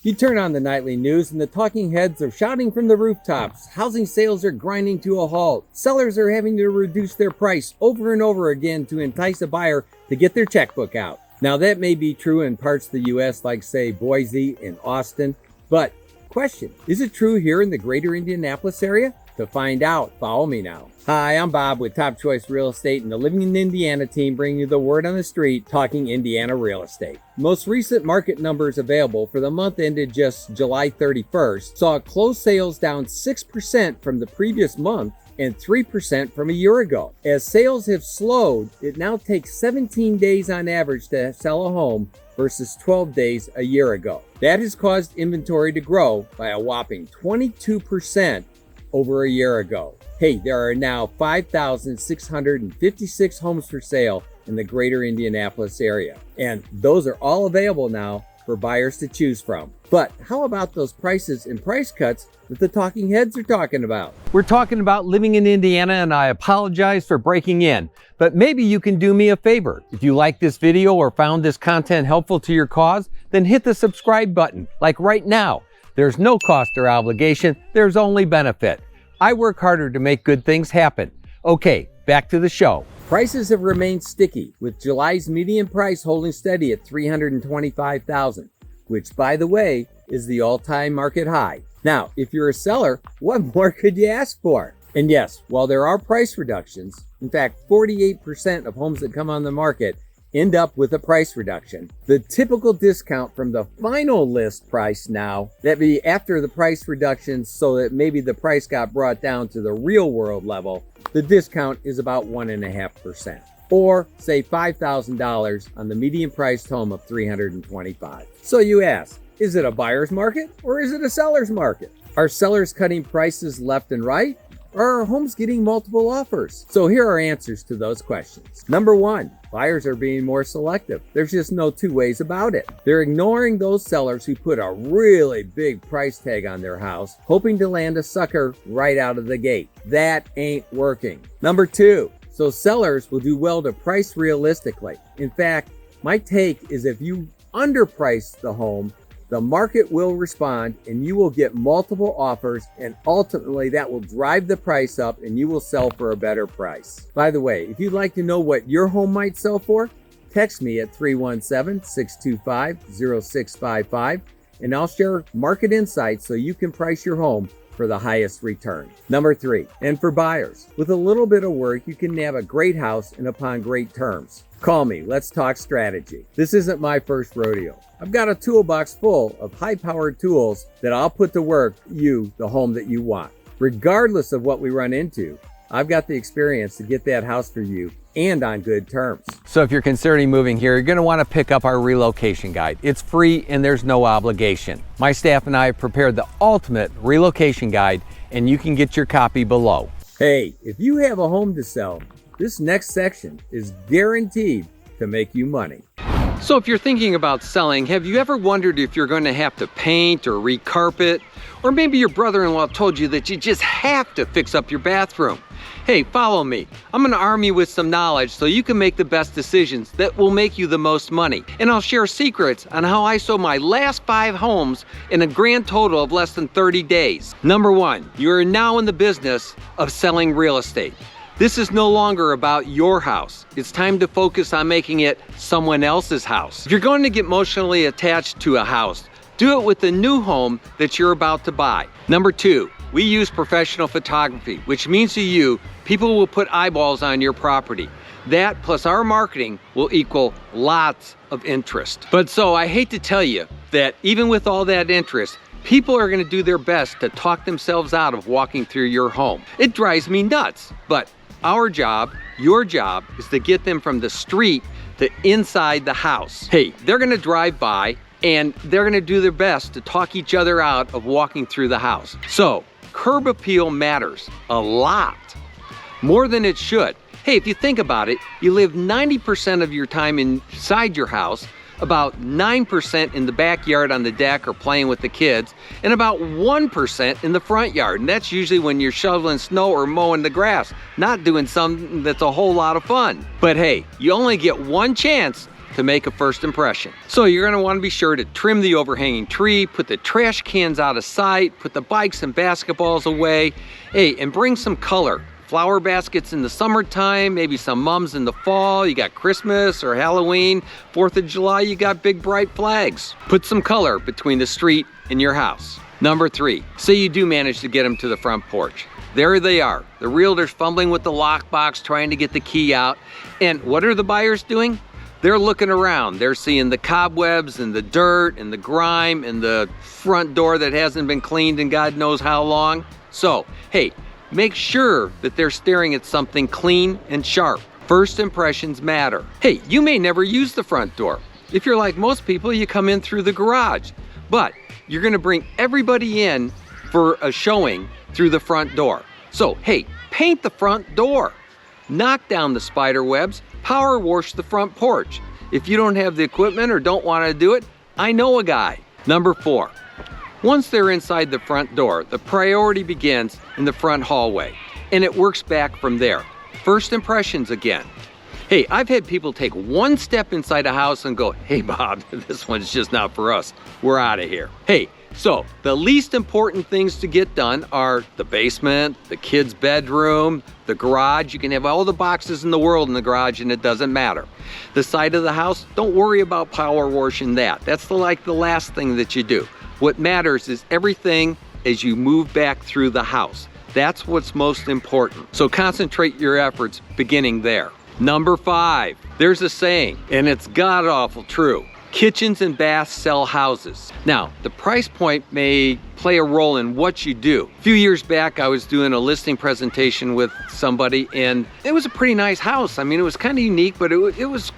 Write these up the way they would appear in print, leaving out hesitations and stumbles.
You turn on the nightly news and the talking heads are shouting from the rooftops. Housing sales are grinding to a halt. Sellers are having to reduce their price over and over again to entice a buyer to get their checkbook out. Now that may be true in parts of the U.S. like say Boise and Austin, but question, is it true here in the greater Indianapolis area? To find out, follow me now. Hi, I'm Bob with Top Choice Real Estate and the Living in Indiana team bringing you the word on the street, talking Indiana real estate. Most recent market numbers available for the month ended just July 31st saw closed sales down 6% from the previous month and 3% from a year ago. As sales have slowed, it now takes 17 days on average to sell a home versus 12 days a year ago. That has caused inventory to grow by a whopping 22% over a year ago. Hey, there are now 5,656 homes for sale in the greater Indianapolis area, and those are all available now for buyers to choose from. But how about those prices and price cuts that the talking heads are talking about? We're talking about living in Indiana, and I apologize for breaking in, but maybe you can do me a favor. If you like this video or found this content helpful to your cause, then hit the subscribe button, like right now. There's no cost or obligation, there's only benefit. I work harder to make good things happen. Okay, back to the show. Prices have remained sticky, with July's median price holding steady at $325,000, which, by the way, is the all-time market high. Now, if you're a seller, what more could you ask for? And yes, while there are price reductions, in fact, 48% of homes that come on the market end up with a price reduction. The typical discount from the final list price now, that be after the price reduction so that maybe the price got brought down to the real world level, the discount is about 1.5%. Or say $5,000 on the median priced home of $325,000. So you ask, is it a buyer's market or is it a seller's market? Are sellers cutting prices left and right? Or are homes getting multiple offers? So here are answers to those questions. Number one, buyers are being more selective. There's just no two ways about it. They're ignoring those sellers who put a really big price tag on their house, hoping to land a sucker right out of the gate. That ain't working. Number two, so sellers will do well to price realistically. In fact, my take is if you underprice the home, the market will respond and you will get multiple offers, and ultimately that will drive the price up and you will sell for a better price. By the way, if you'd like to know what your home might sell for, text me at 317-625-0655 and I'll share market insights so you can price your home for the highest return. Number three, and for buyers, with a little bit of work, you can nab a great house and upon great terms. Call me, let's talk strategy. This isn't my first rodeo. I've got a toolbox full of high-powered tools that I'll put to work the home that you want. Regardless of what we run into, I've got the experience to get that house for you and on good terms. So if you're considering moving here, you're gonna wanna pick up our relocation guide. It's free and there's no obligation. My staff and I have prepared the ultimate relocation guide, and you can get your copy below. Hey, if you have a home to sell, this next section is guaranteed to make you money. So if you're thinking about selling, have you ever wondered if you're going to have to paint or recarpet? Or maybe your brother-in-law told you that you just have to fix up your bathroom. Hey, follow me. I'm going to arm you with some knowledge so you can make the best decisions that will make you the most money. And I'll share secrets on how I sold my last 5 homes in a grand total of less than 30 days. Number one, you are now in the business of selling real estate. This is no longer about your house. It's time to focus on making it someone else's house. If you're going to get emotionally attached to a house, do it with the new home that you're about to buy. Number two, we use professional photography, which means to you, people will put eyeballs on your property. That plus our marketing will equal lots of interest. But so I hate to tell you that even with all that interest, people are gonna do their best to talk themselves out of walking through your home. It drives me nuts, but our job, your job, is to get them from the street to inside the house. Hey, they're gonna drive by and they're gonna do their best to talk each other out of walking through the house. So, curb appeal matters a lot, more than it should. Hey, if you think about it, you live 90% of your time inside your house, about 9% in the backyard on the deck or playing with the kids, and about 1% in the front yard. And that's usually when you're shoveling snow or mowing the grass, not doing something that's a whole lot of fun. But hey, you only get one chance to make a first impression. So you're gonna wanna be sure to trim the overhanging tree, put the trash cans out of sight, put the bikes and basketballs away. Hey, and bring some color. Flower baskets in the summertime, maybe some mums in the fall. You got Christmas or Halloween, 4th of July, you got big bright flags. Put some color between the street and your house. Number 3, say you do manage to get them to the front porch. There they are. The realtor's fumbling with the lockbox, trying to get the key out. And what are the buyers doing? They're looking around. They're seeing the cobwebs and the dirt and the grime and the front door that hasn't been cleaned in God knows how long. So, hey, make sure that they're staring at something clean and sharp. First impressions matter. Hey, you may never use the front door. If you're like most people, you come in through the garage. But you're gonna bring everybody in for a showing through the front door. So, hey, paint the front door. Knock down the spider webs, power wash the front porch. If you don't have the equipment or don't wanna do it, I know a guy. Number 4, once they're inside the front door, the priority begins in the front hallway, and it works back from there. First impressions again. Hey, I've had people take one step inside a house and go, hey Bob, this one's just not for us. We're out of here. Hey, so the least important things to get done are the basement, the kid's bedroom, the garage. You can have all the boxes in the world in the garage and it doesn't matter. The side of the house, don't worry about power washing that. That's like the last thing that you do. What matters is everything as you move back through the house. That's what's most important. So concentrate your efforts beginning there. Number 5, there's a saying, and it's god-awful true. Kitchens and baths sell houses. Now, the price point may play a role in what you do. A few years back, I was doing a listing presentation with somebody, and it was a pretty nice house. I mean, it was kind of unique, but it was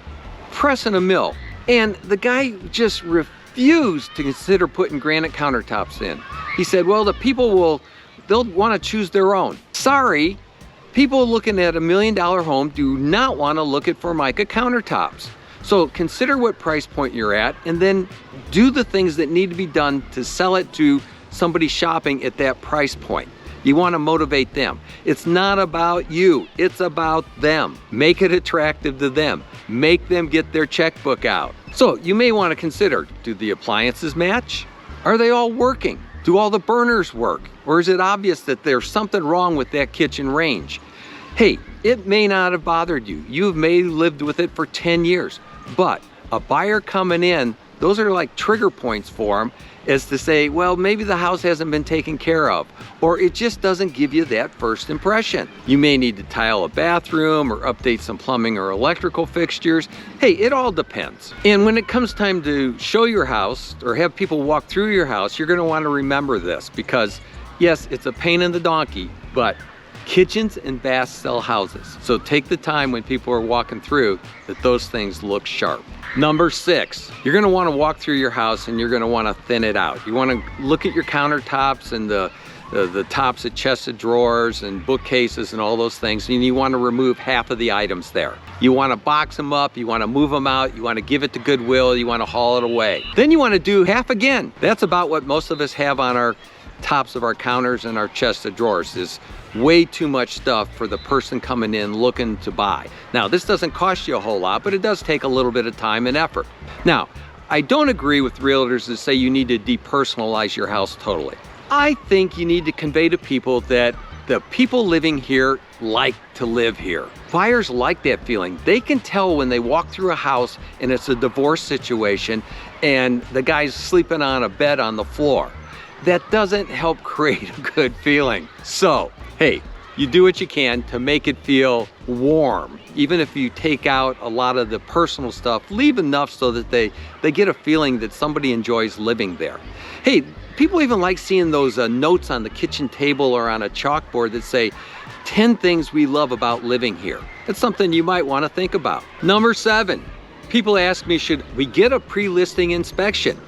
pressing a mill. And the guy just refused to consider putting granite countertops in. He said, well, the people they'll want to choose their own. Sorry, people looking at $1 million home do not want to look at Formica countertops. So consider what price point you're at and then do the things that need to be done to sell it to somebody shopping at that price point. You want to motivate them. It's not about you, it's about them. Make it attractive to them. Make them get their checkbook out. So you may want to consider, do the appliances match? Are they all working? Do all the burners work? Or is it obvious that there's something wrong with that kitchen range? Hey, it may not have bothered you. You may have lived with it for 10 years, but a buyer coming in, those are like trigger points for them, as to say, well, maybe the house hasn't been taken care of, or it just doesn't give you that first impression. You may need to tile a bathroom or update some plumbing or electrical fixtures. Hey, it all depends. And when it comes time to show your house or have people walk through your house, you're gonna wanna remember this because yes, it's a pain in the donkey, but kitchens and baths sell houses. So take the time when people are walking through that those things look sharp. Number 6, you're gonna wanna walk through your house and you're gonna wanna thin it out. You wanna look at your countertops and the tops of chests of drawers and bookcases and all those things, and you wanna remove half of the items there. You wanna box them up, you wanna move them out, you wanna give it to Goodwill, you wanna haul it away. Then you wanna do half again. That's about what most of us have on our tops of our counters and our chests of drawers is way too much stuff for the person coming in looking to buy. Now, this doesn't cost you a whole lot, but it does take a little bit of time and effort. Now, I don't agree with realtors that say you need to depersonalize your house totally. I think you need to convey to people that the people living here like to live here. Buyers like that feeling. They can tell when they walk through a house and it's a divorce situation and the guy's sleeping on a bed on the floor. That doesn't help create a good feeling. So, hey, you do what you can to make it feel warm. Even if you take out a lot of the personal stuff, leave enough so that they get a feeling that somebody enjoys living there. Hey, people even like seeing those notes on the kitchen table or on a chalkboard that say, 10 things we love about living here. That's something you might want to think about. Number 7, people ask me, should we get a pre-listing inspection?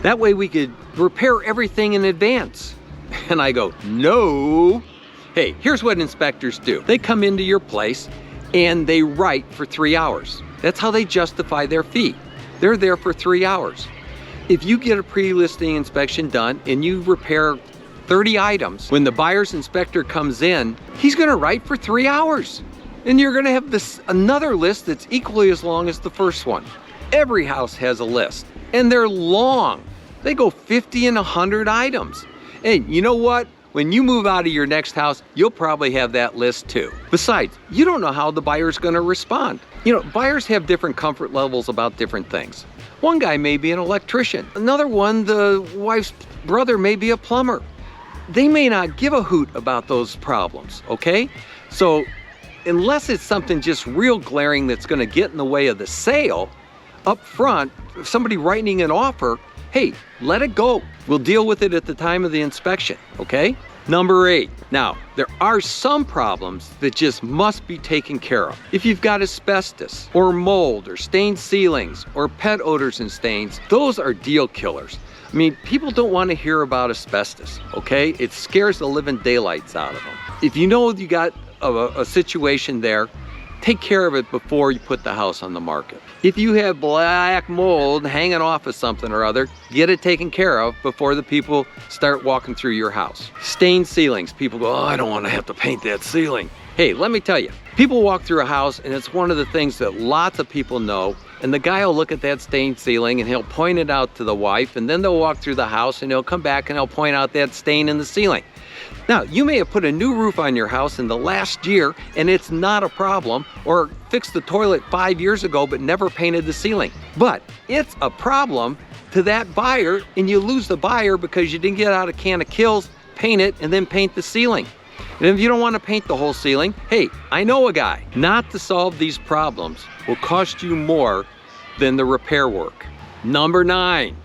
That way we could repair everything in advance. And I go, no. Hey, here's what inspectors do. They come into your place and they write for 3 hours. That's how they justify their fee. They're there for 3 hours. If you get a pre-listing inspection done and you repair 30 items, when the buyer's inspector comes in, he's gonna write for 3 hours. And you're gonna have another list that's equally as long as the first one. Every house has a list, and they're long. They go 50 and 100 items. And you know what? When you move out of your next house, you'll probably have that list too. Besides, you don't know how the buyer's gonna respond. Buyers have different comfort levels about different things. One guy may be an electrician. Another one, the wife's brother, may be a plumber. They may not give a hoot about those problems, okay? So unless it's something just real glaring that's gonna get in the way of the sale, up front, if somebody writing an offer, hey, let it go. We'll deal with it at the time of the inspection, okay? Number 8. Now, there are some problems that just must be taken care of. If you've got asbestos, or mold, or stained ceilings, or pet odors and stains, those are deal killers. I mean, people don't want to hear about asbestos, okay? It scares the living daylights out of them. If you know you got a situation there, take care of it before you put the house on the market. If you have black mold hanging off of something or other, get it taken care of before the people start walking through your house. Stained ceilings, people go, oh, I don't want to have to paint that ceiling. Hey, let me tell you, people walk through a house and it's one of the things that lots of people know, and the guy will look at that stained ceiling and he'll point it out to the wife, and then they'll walk through the house and he'll come back and he'll point out that stain in the ceiling. Now, you may have put a new roof on your house in the last year and it's not a problem, or fixed the toilet 5 years ago but never painted the ceiling. But it's a problem to that buyer, and you lose the buyer because you didn't get out a can of Kills, paint it, and then paint the ceiling. And if you don't want to paint the whole ceiling, hey, I know a guy. Not to solve these problems will cost you more than the repair work. Number 9,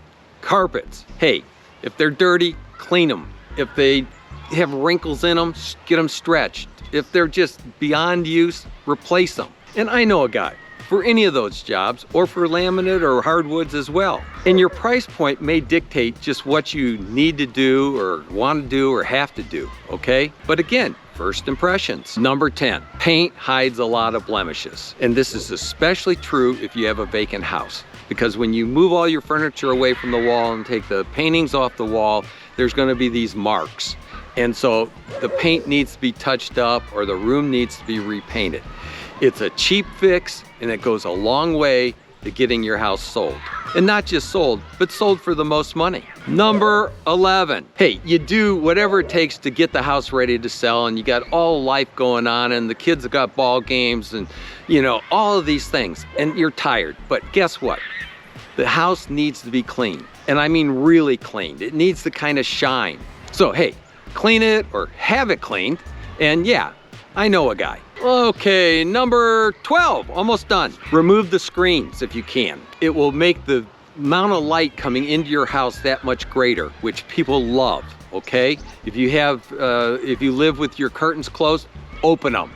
carpets. Hey, if they're dirty, clean them. If they have wrinkles in them, get them stretched. If they're just beyond use, replace them. And I know a guy for any of those jobs, or for laminate or hardwoods as well. And your price point may dictate just what you need to do or want to do or have to do, okay? But again, first impressions. Number 10, paint hides a lot of blemishes. And this is especially true if you have a vacant house, because when you move all your furniture away from the wall and take the paintings off the wall, there's gonna be these marks. And so the paint needs to be touched up, or the room needs to be repainted. It's a cheap fix, and it goes a long way to getting your house sold. And not just sold, but sold for the most money. Number 11, hey, you do whatever it takes to get the house ready to sell, and you got all life going on, and the kids have got ball games, and all of these things, and you're tired. But guess what? The house needs to be clean. And I mean really cleaned. It needs to kind of shine. So hey, clean it or have it cleaned, and yeah, I know a guy. Okay, number 12, almost done. Remove the screens if you can. It will make the amount of light coming into your house that much greater, which people love, okay? If you live with your curtains closed, open them.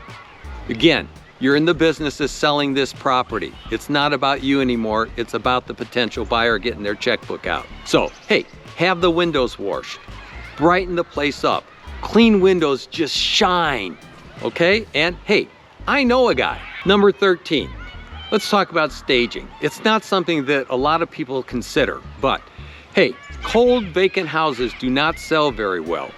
Again, you're in the business of selling this property. It's not about you anymore, it's about the potential buyer getting their checkbook out. So, hey, have the windows washed. Brighten the place up. Clean windows just shine, okay? And hey, I know a guy. Number 13, let's talk about staging. It's not something that a lot of people consider, but hey, cold vacant houses do not sell very well.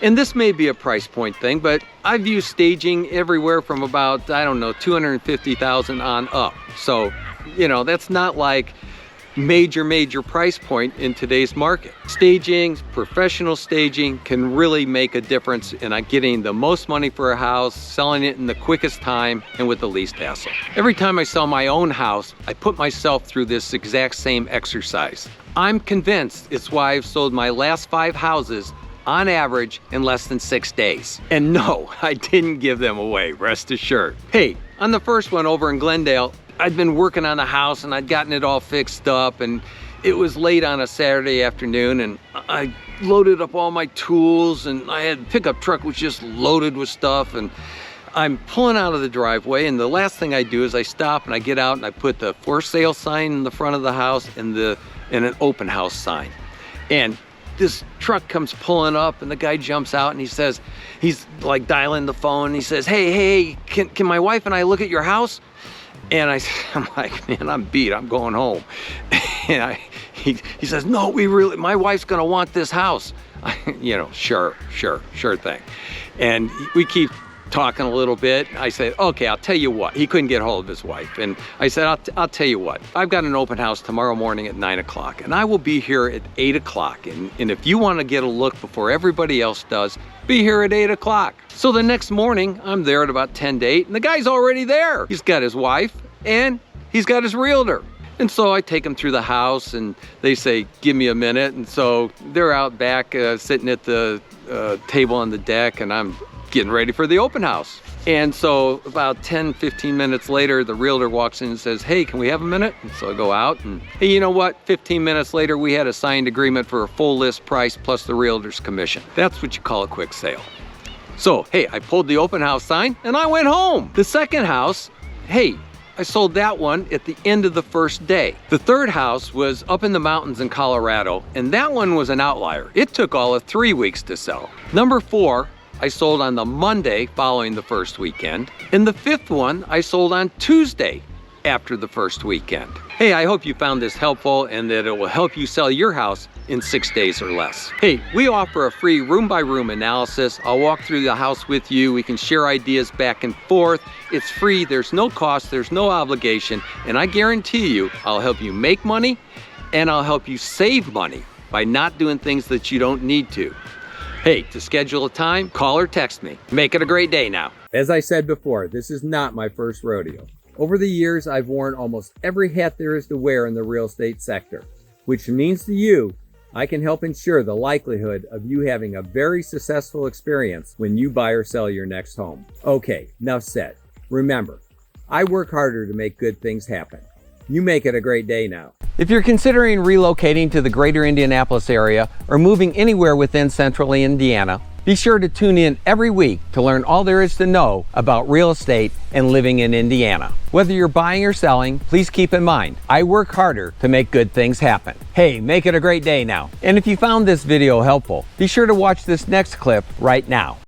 And this may be a price point thing, but I've used staging everywhere from about, I don't know, $250,000 on up. So, that's not like major price point in today's market. Staging, professional staging, can really make a difference in getting the most money for a house, selling it in the quickest time, and with the least hassle. Every time I sell my own house, I put myself through this exact same exercise. I'm convinced it's why I've sold my last 5 houses on average in less than 6 days. And no, I didn't give them away, rest assured. Hey, on the first one over in Glendale, I'd been working on the house and I'd gotten it all fixed up, and it was late on a Saturday afternoon, and I loaded up all my tools, and I had a pickup truck was just loaded with stuff, and I'm pulling out of the driveway, and the last thing I do is I stop and I get out and I put the for sale sign in the front of the house and an open house sign. And this truck comes pulling up, and the guy jumps out and he says, he's like dialing the phone, and he says, hey, can my wife and I look at your house? And I'm like, man, I'm beat, I'm going home. And he says, no, my wife's gonna want this house. Sure thing. And we keep talking a little bit. I said, okay, I'll tell you what. He couldn't get hold of his wife. And I said, I'll tell you what. I've got an open house tomorrow morning at 9 o'clock, and I will be here at 8 o'clock. And if you want to get a look before everybody else does, be here at 8 o'clock. So the next morning, I'm there at about 10 to 8, and the guy's already there. He's got his wife, and he's got his realtor. And so I take them through the house, and they say, give me a minute. And so they're out back sitting at the table on the deck, and I'm getting ready for the open house. And so about 10, 15 minutes later, the realtor walks in and says, hey, can we have a minute? And so I go out, and hey, you know what? 15 minutes later, we had a signed agreement for a full list price plus the realtor's commission. That's what you call a quick sale. So, hey, I pulled the open house sign and I went home. The second house, hey, I sold that one at the end of the first day. The third house was up in the mountains in Colorado, and that one was an outlier. It took all of 3 weeks to sell. Number 4, I sold on the Monday following the first weekend. And the 5th one, I sold on Tuesday after the first weekend. Hey, I hope you found this helpful and that it will help you sell your house in 6 days or less. Hey, we offer a free room-by-room analysis. I'll walk through the house with you. We can share ideas back and forth. It's free, there's no cost, there's no obligation, and I guarantee you, I'll help you make money and I'll help you save money by not doing things that you don't need to. Hey, to schedule a time, call or text me. Make it a great day now. As I said before, this is not my first rodeo. Over the years, I've worn almost every hat there is to wear in the real estate sector, which means to you, I can help ensure the likelihood of you having a very successful experience when you buy or sell your next home. Okay, enough said. Remember, I work harder to make good things happen. You make it a great day now. If you're considering relocating to the greater Indianapolis area or moving anywhere within central Indiana, be sure to tune in every week to learn all there is to know about real estate and living in Indiana. Whether you're buying or selling, please keep in mind, I work harder to make good things happen. Hey, make it a great day now. And if you found this video helpful, be sure to watch this next clip right now.